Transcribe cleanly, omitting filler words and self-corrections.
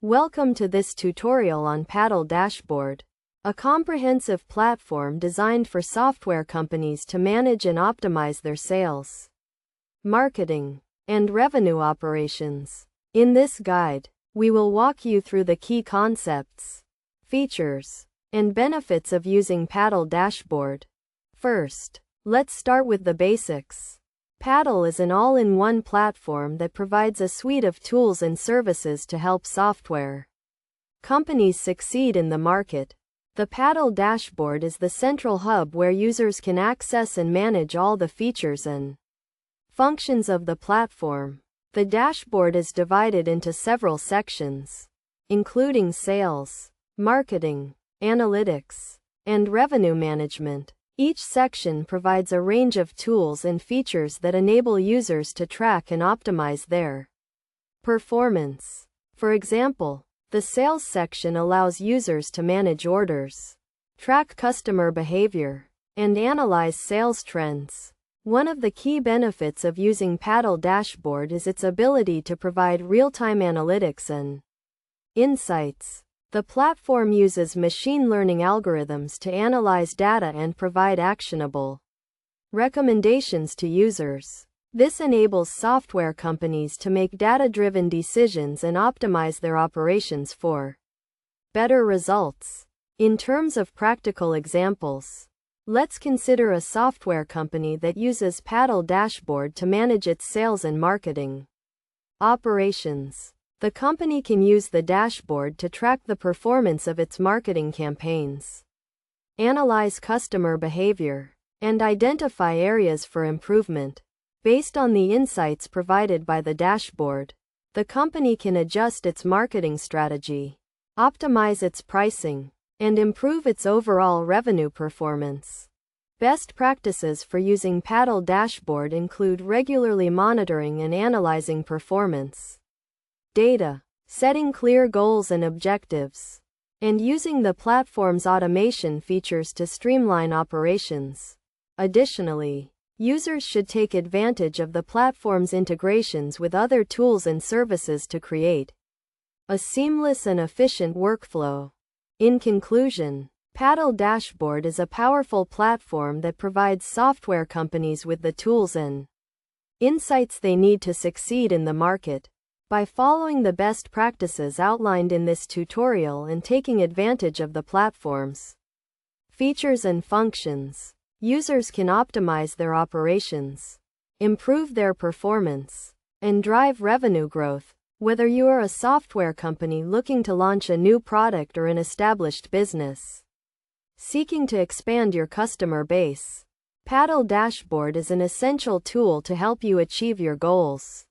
Welcome to this tutorial on Paddle Dashboard, a comprehensive platform designed for software companies to manage and optimize their sales, marketing, and revenue operations. In this guide, we will walk you through the key concepts, features, and benefits of using Paddle Dashboard. First, let's start with the basics. Paddle is an all-in-one platform that provides a suite of tools and services to help software companies succeed in the market. The Paddle Dashboard is the central hub where users can access and manage all the features and functions of the platform. The dashboard is divided into several sections, including sales, marketing, analytics, and revenue management. Each section provides a range of tools and features that enable users to track and optimize their performance. For example, the sales section allows users to manage orders, track customer behavior, and analyze sales trends. One of the key benefits of using Paddle Dashboard is its ability to provide real-time analytics and insights. The platform uses machine learning algorithms to analyze data and provide actionable recommendations to users. This enables software companies to make data-driven decisions and optimize their operations for better results. In terms of practical examples, let's consider a software company that uses Paddle Dashboard to manage its sales and marketing operations. The company can use the dashboard to track the performance of its marketing campaigns, analyze customer behavior, and identify areas for improvement. Based on the insights provided by the dashboard, the company can adjust its marketing strategy, optimize its pricing, and improve its overall revenue performance. Best practices for using Paddle Dashboard include regularly monitoring and analyzing performance data, setting clear goals and objectives, and using the platform's automation features to streamline operations. Additionally, users should take advantage of the platform's integrations with other tools and services to create a seamless and efficient workflow. In conclusion, Paddle Dashboard is a powerful platform that provides software companies with the tools and insights they need to succeed in the market. By following the best practices outlined in this tutorial and taking advantage of the platform's features and functions, users can optimize their operations, improve their performance, and drive revenue growth. Whether you are a software company looking to launch a new product or an established business seeking to expand your customer base, Paddle Dashboard is an essential tool to help you achieve your goals.